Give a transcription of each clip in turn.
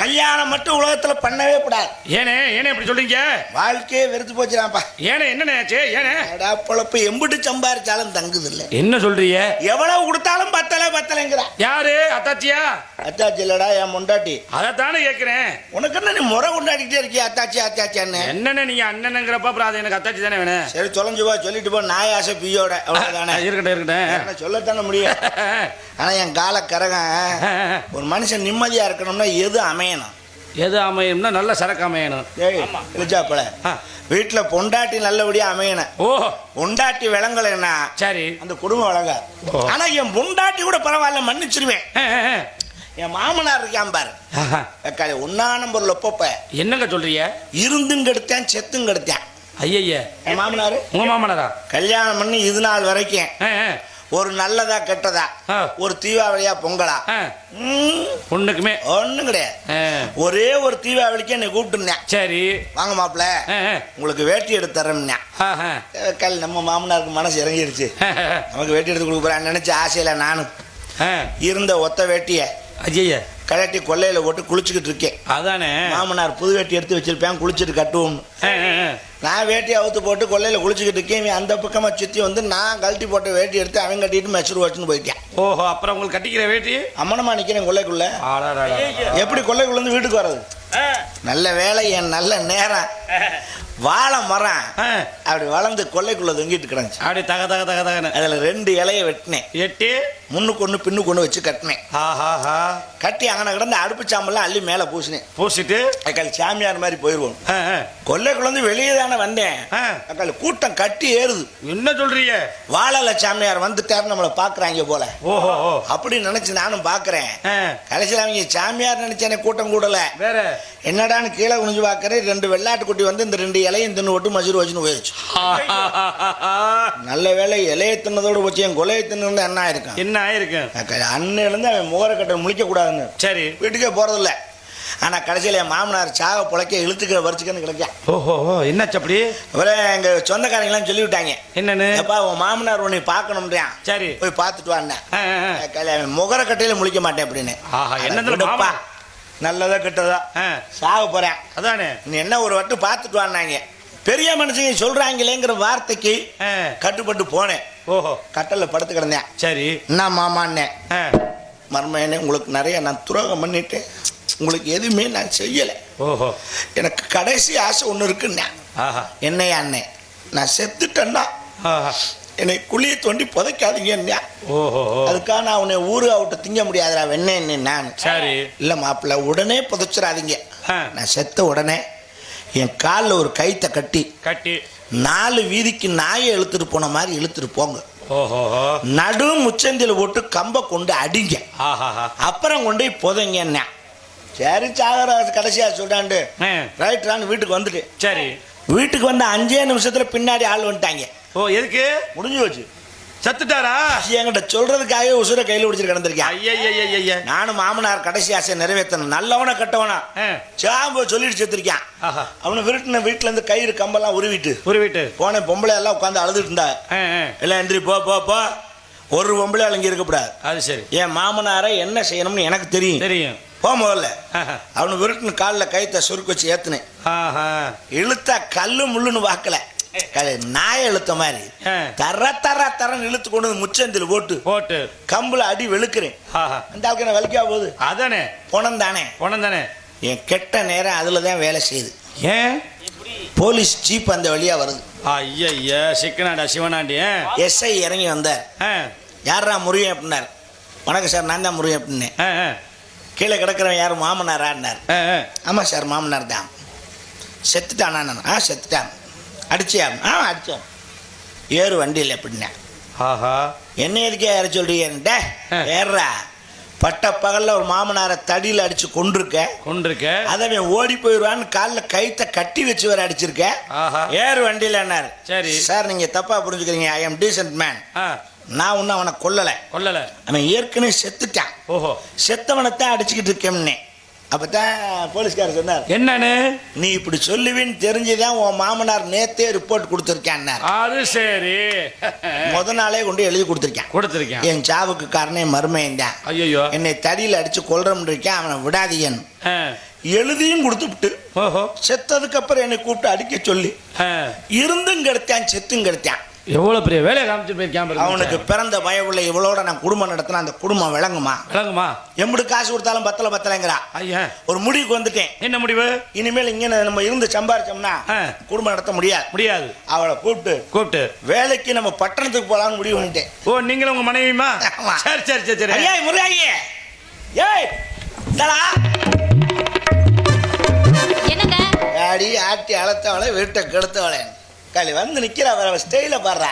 கல்யாணம் மட்டும் உலகத்துல பண்ணவே கூடாது. ஏனே இப்படி சொல்றீங்க? வாழ்க்கையே வெறுத்து போச்சுடாப்பா. ஏனே என்னண்ணே ஆச்சு? ஏனே பொழப்பு எம்பிட்டு சம்பாரிச்சாலும் தங்குது இல்ல. என்ன சொல்றீங்க? எவ்வளவு கொடுத்தாலும் பத்தலைங்கிறா. யாரு? அத்தாச்சியா? அத்தாச்சி இல்லடா, என் முண்டாட்டி. அதைத்தானே கேட்கிறேன். உனக்கு என்ன நீ முறை கொண்டாடிக்கிட்டே இருக்கியா? அத்தாச்சி அத்தாச்சான்னு என்னன்னு நீங்க அண்ணனுங்கிறப்ப அப்புறம் அது எனக்கு அத்தாச்சி தானே வேணும். சரி தொலைஞ்சு போ, சொல்லிட்டு போ. நாய் ஆசை பியோட அவ்வளவுதானே. இருக்கட்டும் சொல்லத்தானே முடியும். ஆனா என் கால கரகம் ஒரு மனுஷன் நிம்மதியா இருக்கணும்னா எது அமையணும்? எது அமையணும்னா நல்ல சரக்கு அமையணும். இழிச்சாப்பல வீட்டுல பொண்டாட்டி நல்லபடியா அமையணும். ஓ, பொண்டாட்டி விளங்கலைன்னா சரி அந்த குடும்பம் விளங்க. ஆனா என் பொண்டாட்டி கூட பரவாயில்ல, மன்னிச்சிருவேன். என் மாமனார் இருக்கான் பாரு, ஒன்னா நம்பர்ல ஒப்பப்ப. என்னங்க சொல்றீங்க? இருந்தும் கெடுத்தேன், செத்தும் கெடுத்தேன். ஐயா, என் மாமனாரு. உங்க மாமனாரா? கல்யாணம் பண்ணி இது நாள் வரைக்கும் ஒரு நல்லதா கெட்டதா, ஒரு தீபாவளியா பொங்கலா ஒண்ணுக்குமே ஒண்ணும் கிடையாது. ஒரே ஒரு தீபாவளிக்கு என்னை கூப்பிட்டுருந்தேன். சரி வாங்க மாப்பிள்ள, உங்களுக்கு வேட்டி எடுத்து தரேன்னா. நம்ம மாமனாருக்கு மனசு இறங்கிருச்சு. நமக்கு வேட்டி எடுத்து கொடுக்க போறான்னு நினைச்சு ஆசையில நானும் இருந்த ஒத்த வேட்டிய ஐயா கழட்டி கொல்லையில போட்டு குளிச்சுக்கிட்டு இருக்கேன். அதானே மாமனார் புது வேட்டி எடுத்து வச்சிருப்பேன், குளிச்சுட்டு கட்டுவோம். நான் வேட்டியை அவுத்து போட்டு கொல்லையில குளிச்சுக்கிட்டு இருக்கேன். அந்த பக்கமா சுத்தி வந்து நான் கழட்டி போட்ட வேட்டி எடுத்து அவன் கட்டிட்டு மெச்சூர் வச்சுன்னு போயிட்டேன். ஓஹோ, அப்புறம் உங்களுக்கு கட்டிக்கிற வேட்டி அம்மனமா நிக்கிறேன் கொல்லைக்குள்ள. எப்படி கொல்லைக்குள்ள இருந்து வீட்டுக்கு வர்றது? நல்ல வேலை, என் நல்ல நேரம். வாழை மரம் அப்படி வளர்ந்து கொல்லைக்குள்ள தொங்கிட்டு கிடந்துச்சு. அப்படி தக தக தக தகன்னு அதுல 2 இலையை வெட்டினேன். எட்டு முன்னுக்கு ஒண்ணு பின்னுக்கு ஒண்ணு வச்சு கட்டினேன். கட்டி அங்கன கிடந்து அடுப்பு சாம்பல்லாம் அள்ளி மேல பூசினேன். பூசிட்டு அக்கால் சாமியார் மாதிரி போயிருவோம். கொல்லைக்குள்ள இருந்து வெளியே தானே வந்தேன். அக்கால் கூட்டம் கட்டி ஏறுது. என்ன சொல்றீங்க? வாழல சாமியார் வந்துட்டாரு, நம்மளை பாக்குறாங்க போல. ஓஹோ, அப்படின்னு நினைச்சு நானும் பாக்குறேன். கடைசியில் அவங்க சாமியார் நினைச்சேனே, கூட்டம் கூடல. வேற என்னடான்னு கீழே குனிஞ்சு பாக்குறேன். 2 வெள்ளாட்டு குட்டி வந்து இந்த 2 இலையும் தின்னு விட்டு மசூர் வச்சுன்னு போயிடுச்சு. நல்ல வேலை இலையை தின்னதோடு போச்சு. என் கொலையை தின்னு என்ன ஆயிருக்கும்? என்ன ஆயிருக்கும்? அன்னையில இருந்து அவன் முகரக்கட்டை முழிக்க கூடாதுன்னு சரி வீட்டுக்கே போறதில்ல. ஆனா கடைசியில் என் மாமனார் சாக புழைக்க இழுத்துக்க வரிச்சுக்கன்னு கிடைக்கும். ஓஹோ, என்னாச்சு அப்படி? அப்புறம் எங்க சொந்தக்காரங்களாம் சொல்லிவிட்டாங்க. என்னன்னு? அப்பா உன் மாமனார் உன்னை பார்க்கணும்ன்றான், சரி போய் பார்த்துட்டு வாங்க. முகரக்கட்டையில முழிக்க மாட்டேன் அப்படின்னு. என்னப்பா நல்லதா கெட்டதா சாக போறேன், அதானே நீ என்ன ஒரு வட்டு பார்த்துட்டு வாங்க. பெரிய மனுஷங்க சொல்றாங்களேங்கிற வார்த்தைக்கு கட்டுப்பட்டு போனேன். ஓஹோ, கட்டல படுத்து கிடந்தேன். சரி என்ன மாமான்னே, மர்மையனே உங்களுக்கு நிறைய நான் துரோகம் பண்ணிட்டேன், உங்களுக்கு எதுவுமே நான் செய்யலை. ஓஹோ, எனக்கு கடைசி ஆசை ஒன்று இருக்குன்னே. என்னையா அண்ணே, நான் செத்துட்டேன்னா என்னை குழியை தோண்டி புதைக்காதீங்க. ஓஹோ, அதுக்காக நான் உன்னை ஊரு அவுட்ட திங்க முடியாதுடா வெண்ணே. நான் சரி இல்ல மாப்பிள்ள, உடனே புதைச்சிடாதீங்க. நான் செத்த உடனே என் காலில் ஒரு கைத்தை கட்டி 4 வீதிக்கு நாயை இழுத்துட்டு போன மாதிரி இழுத்துட்டு போங்க. நடு முச்சந்தில போட்டு கம்ப கொண்டு அடிங்க. அப்புறம் கொண்டு புதைங்க. சரி சாகராஜ் கடைசியா சொல்றாண்டு ரைட்ரான்னு வீட்டுக்கு வந்துட்டு. சரி வீட்டுக்கு வந்து 5 நிமிஷத்துல பின்னாடி ஆள் வந்துட்டாங்க. ஓ, எதுக்கு? முடிஞ்சு வச்சு சத்துட்டாரா? என்கிட்ட சொல்றதுக்காக உசுர கையில பிடிச்சிட்டு கிடந்திருக்கேன். நானும் மாமனார் கடைசி ஆசையை நிறைவேற்றணும். நல்லவனா கட்டவனா சாம்பு சொல்லிட்டு செத்துருக்கேன். அவனை விருட்டின வீட்டுல இருந்து கயிறு கம்பெல்லாம் உருவிட்டு போனேன். பொம்பளை எல்லாம் உட்காந்து அழுதுட்டு இருந்தா. எல்லாம் எந்திரி போ போ போ, ஒரு பொம்பளை அலங்கி இருக்கக்கூடாது. அது சரி. என் மாமனாரை என்ன செய்யணும்னு எனக்கு தெரியும். போ முதல்ல. அவனு விருட்டின காலில் கயிற்ற சுருக்கு வச்சு ஏத்துனேன். இழுத்தா கல்லு முள்ளுன்னு வாக்கல, நாய இழுத்த மாதிரி தரன்னு இழுத்து கொண்டு முச்சந்தில் போட்டு கம்புல அடி வெளுக்கிறேன். அந்த ஆளுக்கு என்ன வலிக்கா போகுது? அதானே பொணம் தானே. என் கெட்ட நேரம் அதுலதான் வேலை செய்யுது. ஏன்? போலீஸ் ஜீப் அந்த வழியா வருது. ஐயா சிக்கனாண்டா சிவனாண்டி. எஸ்ஐ இறங்கி வந்தார். யாரா முருகன் அப்படின்னார். வணக்கம் சார், நான் தான் முருகன் அப்படின்னேன். கீழே கிடக்கிறவன் யார்? மாமனாரான்னார். ஆமா சார் மாமனார் தான். செத்துட்டானா? நான் செத்துட்டான். அடிச்சியா? அடிச்சோம். ஏறு வண்டியில் எப்படின்னா. என்ன எதுக்கே ஏற சொல்றீங்க? ஏறா, பட்ட பகல்ல ஒரு மாமனாரை தடியில் அடிச்சு கொண்டிருக்க அதை ஓடி போயிடுவான்னு காலில் கைத்த கட்டி வச்சு வர அடிச்சிருக்க. ஏறு வண்டியில் என்னாரு. சரி சார், நீங்க தப்பா புரிஞ்சுக்கிறீங்க. I am decent man. நான் ஒன்னும் அவனை கொல்லல. அவன் ஏற்கனவே செத்துட்டான். ஓஹோ, செத்தவனைத்தான் அடிச்சுக்கிட்டு இருக்கேன்னு. அப்பதான் போலீஸ்காரர் சொன்னார், என்னன்னு நீ இப்படி சொல்லுவின்னு தெரிஞ்சுதான் உன் மாமனார் நேத்தே ரிப்போர்ட் கொடுத்துருக்கேன். அது சரி. முத நாளே கொண்டு எழுதி கொடுத்துருக்கேன். என் சாவுக்கு காரணம் மருமையன் தான். ஐயோ, என்னை தடியில் அடிச்சு கொல்றோம்னு இருக்கேன், அவனை விடாதீங்கன்னு. எழுதியும் கொடுத்துட்டு ஓஹோ செத்ததுக்கு அப்புறம் என்னை கூப்பிட்டு அடிக்க சொல்லி ஆ. இருந்தும் கெடுத்தான் செத்தும் கெடுத்தான். எவ்வளவு பெரிய வேலையை காமிச்சு போயிருக்கான் பாருங்க. அவனுக்கு பிறந்த பயவுள்ள இவளோட நான் குடும்பம் நடத்தினா அந்த குடும்பம் விளங்குமா? விளங்குமா? எம்படி காசு கொடுத்தாலும் பத்தலைங்கிறா. ஐயா ஒரு முடிவுக்கு வந்துட்டேன். என்ன முடிவு? இனிமேல் இங்க நம்ம இருந்து சம்பாரிச்சோம்னா ஆ. குடும்பம் நடத்த முடியாது. முடியாது. அவளை கூப்பிட்டு வேலைக்கு நம்ம பட்டணத்துக்கு போலாம்னு முடிவு பண்ணிட்டேன். ஓ நீங்களும் உங்க மனைவியுமா? ஆமா. சரி சரி சரி சரி. ஐயா முருகாயி ஏய் தலா என்னங்க ஆடி ஆட்டி அழைத்தவளை வீட்டை கெடுத்தவளே களி வந்து நிக்கிறா. அவ ஸ்டைல பாடுறா.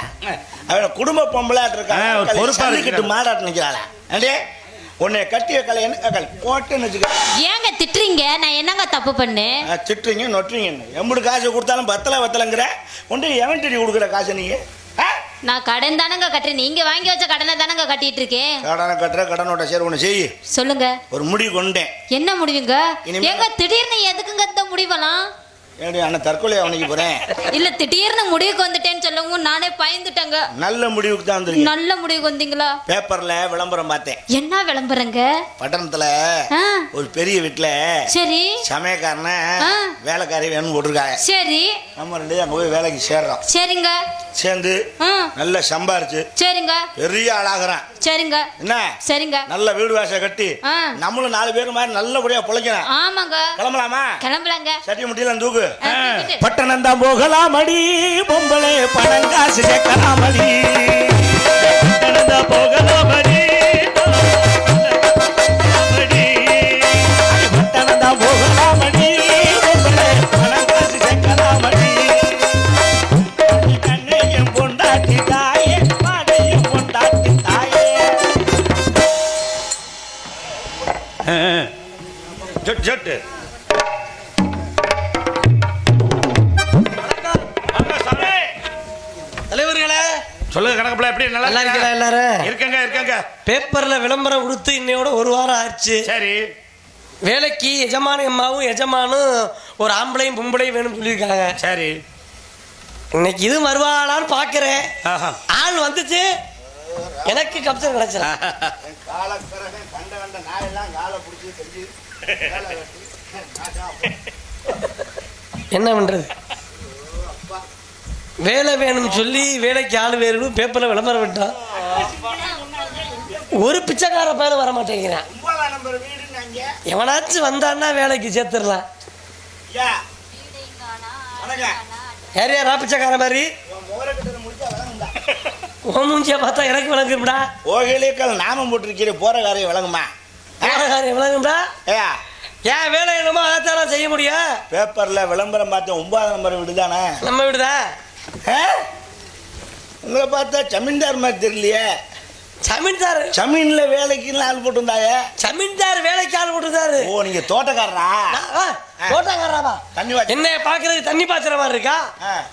அவன குடும்ப பொம்பளாட்டு ஒரு பொறுப்பா இருக்காட்டு இருக்கு. மாடாட்டு நிக்கிறாளா? அடே உன்னை கட்டிய கலை என்ன களி போட்டுன்னு வச்சுக்க. ஏங்க திட்டுறீங்க? நான் என்னங்க தப்பு பண்ணேன்? திட்டுறீங்க நொட்டுறீங்க. எம்புடு காசு கொடுத்தாலும் பத்தலைங்கிற கொண்டு எவன் டெடி கொடுக்குற காசு நீங்க? நான் கடன் தானங்க கட்டுறேன். நீங்க வாங்கி வச்ச கடனை தானங்க கட்டிட்டு இருக்கேன். கடனை கட்டுற கடனோட சரி ஒன்று செய்யு. சொல்லுங்க. ஒரு முடிவு கொண்டேன். என்ன முடிவுங்க? இனிமே- ஏங்க திடீர்னு எதுக்குங்க இந்த முடிவெல்லாம்? ஏடி அண்ணன் தற்கொலை அவனுக்கு போறேன். இல்ல திடீர்னு முடிவுக்கு வந்துட்டேன்னு சொல்லவும் நானே பயந்துட்டேங்க. நல்ல முடிவுக்கு தான் வந்துருக்கேன். நல்ல முடிவுக்கு வந்தீங்களா? பேப்பர்ல விளம்பரம் பார்த்தேன். என்ன விளம்பரங்க? பட்டணத்துல ஆ, ஒரு பெரிய வீட்டுல சரி சமயக்காரன ஆ. வேலைக்காரி வேணும்னு போட்டிருக்காங்க. சரி நம்ம ரெண்டு அங்க போய் வேலைக்கு சேர்றோம். சரிங்க. சேர்ந்து ஆ, நல்லா சம்பாரிச்சு சரிங்க பெரிய ஆளாகிறான். சரிங்க என்ன சரிங்க. நல்ல வீடு வாசல் கட்டி ஆ, நம்மளும் 4 பேர் மாதிரி நல்லபடியா பிழைக்கணும். ஆமாங்க. கிளம்பலாமா? கிளம்பலாங்க. சட்டி முட்டியெல்லாம் தூக்கு. ஆ, தூக்கிட்டு. பட்டணம் தான் போகலாம் அடி பொம்பளை பணம் காசு சேர்க்கலாம் அடி. பட்டணம் தான் போகலாம் அடி. பட்டணம் தான் போகலாம் அடி பொம்பளை பணம் காசு சேர்க்கலாம் அடி. கண்ணையும் பொண்டாட்டி தாயே பாடையும் பொண்டாட்டி தாயே. ஜொட்டு ஜொட்டு. தலைவர்களே சொல்லுங்க கணக்குல எப்படி நல்லா இருக்கீங்களா எல்லாரும்? இருக்காங்க. பேப்பர்ல விளம்பரம் கொடுத்து இன்னையோட 1 வாரம் ஆச்சு. சரி வேலைக்கு எஜமான அம்மாவும் எஜமானும் ஒரு ஆம்பளையும் பொம்பளையும் வேணும்னு சொல்லியிருக்காங்க. சரி. இன்னைக்கு இது வருவாளான்னு பாக்குறேன். ஆஹா. ஆள் வந்துச்சு, எனக்கு கப்சர் கிடைச்சல. காலக்கரகன் கண்ட நாயெல்லாம் காலை பிடிச்சி செஞ்சு என்ன பண்றது? வேலை வேணும்னு சொல்லி வேலைக்கு ஆள் வேணும் பேப்பர்ல விளம்பரம் விட்டா ஒரு பிச்சைக்கார பேர் வர மாட்டேங்கிறான். 9ஆம் நம்பர் வீடுன்னாங்க. எவனாச்சும் வந்தான்னா வேலைக்கு சேர்த்துடலாம். ஐயா வணக்கம். யார் யாரா பிச்சைக்கார மாதிரி? உன் முகரக்கட்டை முடிச்சா விளங்குண்டா. உன் மூஞ்சியை பார்த்தா எனக்கு விளங்கும்டா. ஓகேலேக்கால் நாமம் போட்டிருக்கிற போற காரியம் விளங்குமா? காரியம் விளங்கும்டா. ஏயா ஏன் வேலை என்னமோ அதைத்தான் செய்ய முடியும். பேப்பர்ல விளம்பரம் பார்த்தேன் 9ஆம் நம்பர் வீடு தானே நம்ம வீடுதா? உங்களை பார்த்தா ஜமீன்தார் மாதிரி தெரியலையே. ஜமீன்தார் ஜமீன்ல வேலைக்கு ஆள் போட்டுருந்தாங்க. ஜமீன்தார் வேலைக்கு ஆள் போட்டுருந்தாரு. ஓ நீங்க தோட்டக்காரரா? தோட்டக்காரராவா? தண்ணி வாச்சி என்னைய பாக்குறதுக்கு தண்ணி பாய்ச்சற மாதிரி இருக்கா?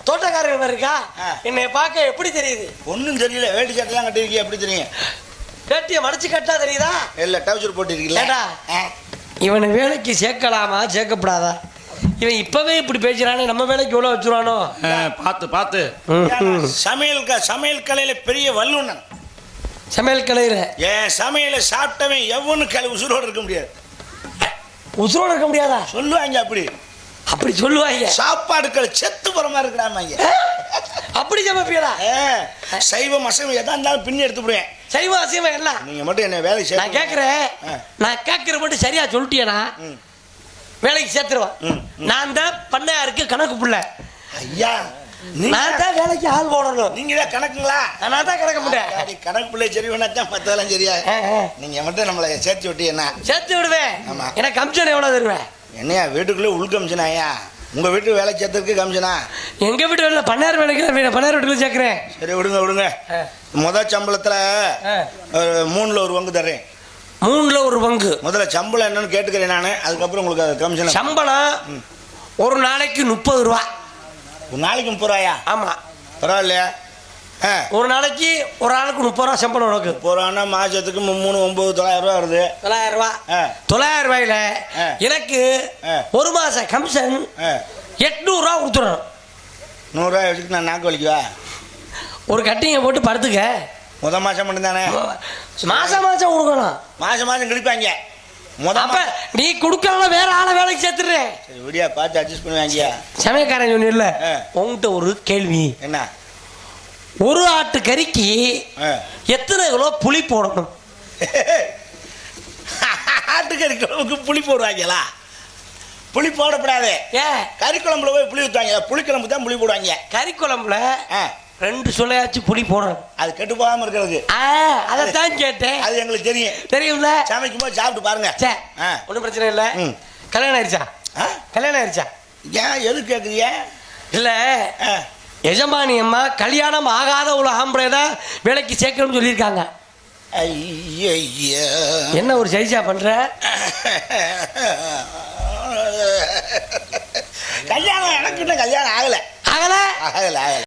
தோட்டக்காரர் மாதிரி இருக்கா? ஆ. என்னைய பார்க்க எப்படி தெரியுது? ஒன்றும் தெரியல. வேட்டி சட்டெல்லாம் கட்டிருக்கீங்க எப்படி தெரியும்? வேட்டியை மடிச்சு கட்டா தெரியுதா? இல்ல டவுசர் போட்டிருக்கீங்களா? ஏடா, இவனை வேலைக்கு சேர்க்கலாமா சேர்க்கப்படாதா? இவன் இப்பவே இப்படி பேசுறானே, நம்ம வேலைக்கு எவ்வளவு வச்சுருவானோ? பார்த்து சமையல் கலையில பெரிய வல்லுனன். சமையல் கலையிற ஏன் சமையல சாப்பிட்டவன் எவனு கலை உசுரோடு இருக்க முடியாது. உசுரோட இருக்க முடியாதா? சொல்லுவாங்க அப்படி. அப்படி சொல்லுவாங்க. சாப்பாடுக்களை செத்து போற மாதிரி இருக்கிறாங்க. அப்படி சமைப்பீங்களா? சைவம் அசைவம் எதா இருந்தாலும் பின்னி எடுத்து போடுவேன். சைவம் அசைவம் எல்லாம் நீங்க மட்டும் என்ன வேலை செய்ய நான் கேட்கிறேன். நான் கேட்கிற மட்டும் சரியா சொல்லிட்டியனா வேலைக்கு சேர்த்துருவான். நான் தான் பண்ணையாருக்கு கணக்கு புள்ள. ஐயா நான் தான் வேலைக்கு ஆள் போடணும். நீங்க தான் கணக்குங்களா? நான் தான் கணக்க முடியும். கணக்கு பிள்ளை சரி வேணாத்தான் மத்தெல்லாம் சரியா. நீங்க மட்டும் நம்மளை சேர்த்து விட்டு என்ன சேர்த்து விடுவேன். ஆமா. எனக்கு கமிஷன் எவ்வளவு தருவேன்? என்னையா வீட்டுக்குள்ளே உள் கமிஷனா? ஐயா உங்க வீட்டு வேலை சேர்த்ததுக்கு கமிஷனா? எங்க வீட்டு வேலை பண்ணையார் வேலைக்கு பண்ணையார் வீட்டுல சேர்க்கிறேன். சரி விடுங்க. முதல் சம்பளத்துல 3ல் 1 பங்கு தர்றேன். 3ல் 1 பங்கு. முதல்ல சம்பளம் என்னன்னு கேட்டுக்கிறேன் நான். அதுக்கப்புறம் உங்களுக்கு அது கமிஷன். சம்பளம் ஒரு நாளைக்கு 30 ரூபா. ஒரு நாளைக்கு 30 ரூபாயா? ஆமா பரவாயில்லையா? ஒரு நாளைக்கு ஒரு ஆளுக்கு 30 ரூபா சம்பளம் உனக்கு. 30 ரூபான்னா மாசத்துக்கு 3 9 900 ரூபா வருது. 900 ரூபா. 900 ரூபாயில எனக்கு ஒரு மாசம் கமிஷன் 800 ரூபா கொடுத்துடணும். 100 ரூபாய் வச்சுட்டு நான் நாக்கு வலிக்குவா? ஒரு கட்டிங்க போட்டு படுத்துக்க. மாசம் மட்டும்தானே? மாசம் கொடுக்கணும். மாசம் கிழிப்பாங்க. அப்ப நீ கொடுக்கலாம் வேற ஆளை வேலைக்கு சேர்த்துடுறேன். சரி விடியா பார்த்து அட்ஜஸ்ட் பண்ணுவாங்கயா. சமயக்காரன் சொன்னில்ல, ஆ. உன்கிட்ட ஒரு கேள்வி. என்ன? ஒரு ஆட்டு கறிக்கு எத்தனை கிலோ புளி போடணும்? ஆட்டுக்கறி குழம்புக்கு புளி போடுவாங்களா? புளி போடக்கூடாது. ஏன்? கறி குழம்புல போய் புளி ஊற்றுவாங்க. புளி குழம்பு தான் புளி போடுவாங்க. கறி குழம்புல 2 சுளையாச்சும் புளி போடணும். அது கெட்டு போகாம இருக்கிறதுக்கு. அதைத்தான் கேட்டேன். அது எங்களுக்கு தெரியும். தெரியும்ல? சமைக்கும் போது சாப்பிட்டு பாருங்க. ஒன்றும் பிரச்சனை இல்லை. கல்யாணம் ஆயிடுச்சா? கல்யாணம் ஆயிடுச்சா? ஏன் எது கேட்குறீங்க? இல்ல எஜமானி அம்மா கல்யாணம் ஆகாத ஒரு ஆம்பளை தான் வேலைக்கு சேர்க்கணும்னு சொல்லியிருக்காங்க. ஐயா என்ன ஒரு சைஸா பண்ற? கல்யாணம் எனக்கு இன்னும் கல்யாணம் ஆகல. ஆகல ஆகல ஆகல